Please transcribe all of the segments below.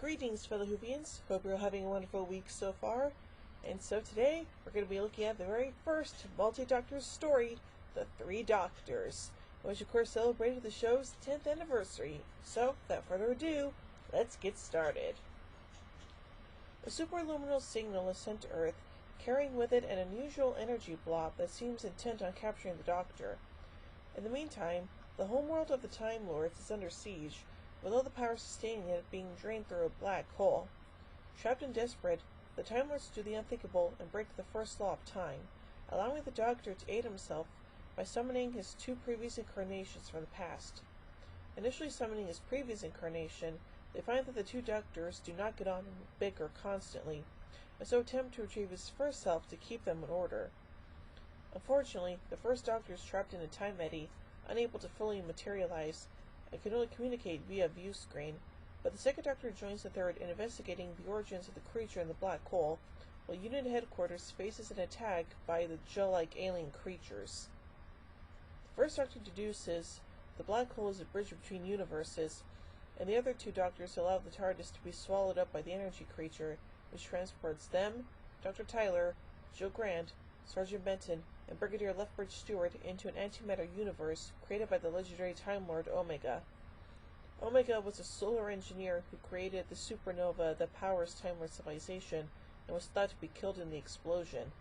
Greetings, fellow Whovians. Hope you're having a wonderful week so far. And so today, we're going to be looking at the very first multi-doctor story, The Three Doctors, which of course celebrated the show's 10th anniversary. So, without further ado, let's get started. A superluminal signal is sent to Earth, carrying with it an unusual energy blob that seems intent on capturing the Doctor. In the meantime, the homeworld of the Time Lords is under siege, with all the power sustaining it being drained through a black hole. Trapped and desperate, the Time Lords do the unthinkable and break the first law of time, allowing the Doctor to aid himself by summoning his two previous incarnations from the past. Initially summoning his previous incarnation, they find that the two Doctors do not get on and bicker constantly, and so attempt to retrieve his first self to keep them in order. Unfortunately, the first Doctor is trapped in a time eddy, unable to fully materialize, and can only communicate via view screen, but the second Doctor joins the third in investigating the origins of the creature in the black hole, while Unit Headquarters faces an attack by the gel-like alien creatures. The first Doctor deduces the black hole is a bridge between universes, and the other two Doctors allow the TARDIS to be swallowed up by the energy creature, which transports them, Dr. Tyler, Jill Grant, Sergeant Benton, and Brigadier Lethbridge Stewart into an antimatter universe created by the legendary Time Lord Omega. Omega was a solar engineer who created the supernova that powers Time Lord civilization and was thought to be killed in the explosion.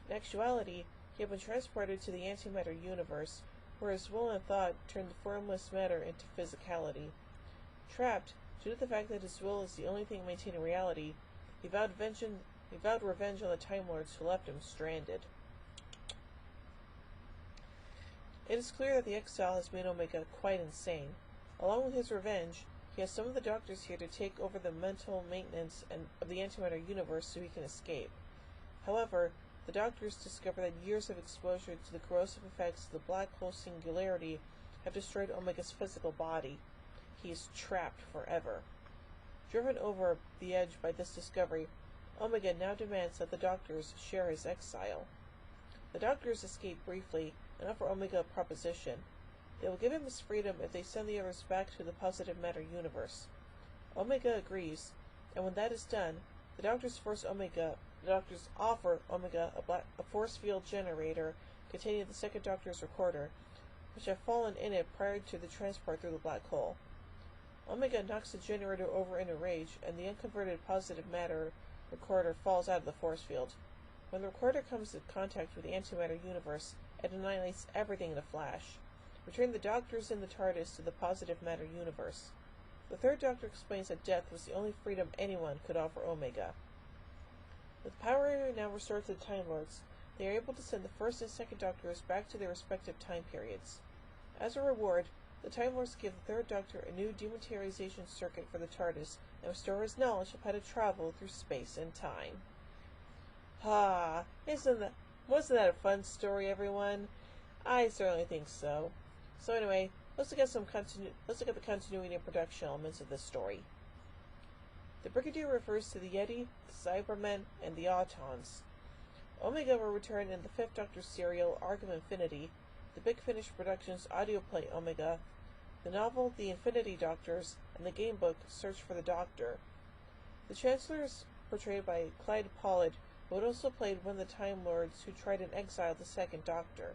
In actuality, he had been transported to the antimatter universe, where his will and thought turned formless matter into physicality. Trapped, due to the fact that his will is the only thing maintaining reality, he vowed revenge on the Time Lords who left him stranded. It is clear that the exile has made Omega quite insane. Along with his revenge, he has some of the Doctors here to take over the mental maintenance of the antimatter universe so he can escape. However, the Doctors discover that years of exposure to the corrosive effects of the black hole singularity have destroyed Omega's physical body. He is trapped forever. Driven over the edge by this discovery, Omega now demands that the Doctors share his exile. The Doctors escape briefly and offer Omega a proposition. They will give him his freedom if they send the others back to the positive matter universe. Omega agrees, and when that is done, the Doctors offer Omega a force field generator containing the second Doctor's recorder, which had fallen in it prior to the transport through the black hole. Omega knocks the generator over in a rage, and the unconverted positive matter recorder falls out of the force field. When the recorder comes in contact with the antimatter universe, it annihilates everything in a flash, returning the Doctors in the TARDIS to the positive matter universe. The third Doctor explains that death was the only freedom anyone could offer Omega. With power now restored to the Time Lords, they are able to send the first and second Doctors back to their respective time periods. As a reward, the Time Lords give the third Doctor a new dematerialization circuit for the TARDIS and restore his knowledge of how to travel through space and time. Wasn't that a fun story, everyone? I certainly think so. So anyway, let's look at the continuity and production elements of this story. The Brigadier refers to the Yeti, the Cybermen, and the Autons. Omega will return in the fifth Doctor serial Arc of Infinity, the Big Finish Productions audio play Omega, the novel The Infinity Doctors, and the game book Search for the Doctor. The Chancellor is portrayed by Clyde Pollard, who had also played one of the Time Lords who tried and exiled the second Doctor.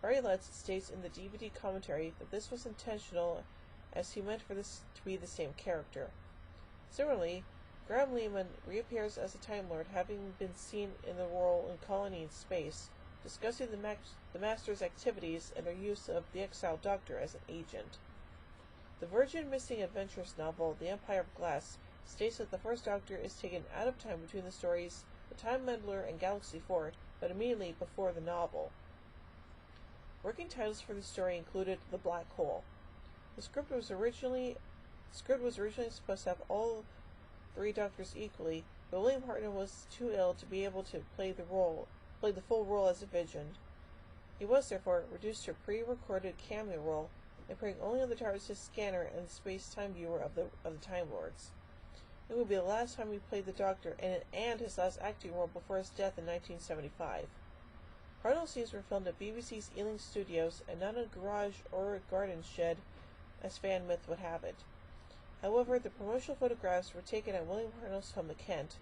Barry Letts states in the DVD commentary that this was intentional, as he meant for this to be the same character. Similarly, Graham Lehman reappears as a Time Lord, having been seen in the role in Colony in Space, discussing the Master's activities and their use of the exiled Doctor as an agent. The Virgin Missing Adventures novel, The Empire of Glass, states that the first Doctor is taken out of time between the stories The Time Meddler and Galaxy 4, but immediately before the novel. Working titles for the story included The Black Hole. The script was originally supposed to have all three Doctors equally, but William Hartnell was too ill to be able to play the full role as envisioned. He was therefore reduced to a pre-recorded cameo role, appearing only on the TARDIS scanner and the space-time viewer of the Time Lords. It would be the last time he played the Doctor and his last acting role before his death in 1975. Hartnell's scenes were filmed at BBC's Ealing Studios and not in a garage or a garden shed, as fan myth would have it. However, the promotional photographs were taken at William Hartnell's home in Kent,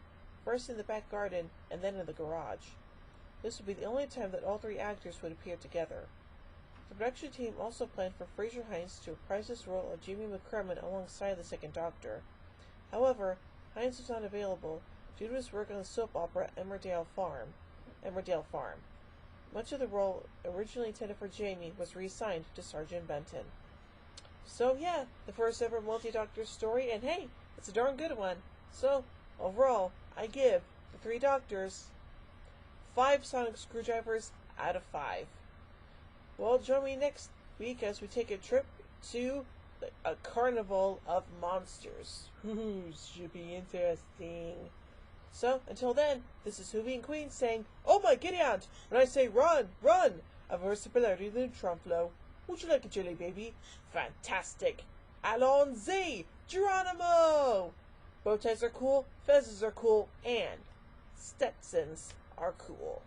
first in the back garden and then in the garage. This would be the only time that all three actors would appear together. The production team also planned for Fraser Hines to reprise his role of Jamie McCrimmon alongside the Second Doctor. However, Hines was not available due to his work on the soap opera Emmerdale Farm. Much of the role originally intended for Jamie was reassigned to Sergeant Benton. So yeah, the first ever multi-Doctor story, and hey, it's a darn good one. So, overall, I give The Three Doctors 5 sonic screwdrivers out of 5. Well, join me next week as we take a trip to a carnival of monsters. Should be interesting. So, until then, this is Hoovie and Queen saying, "Oh my giddy aunt, when I say run, run, I've a versatility than Trumflo. Would you like a jelly baby? Fantastic! Allons-y, Geronimo! Bow ties are cool, fezzes are cool, and Stetsons are cool."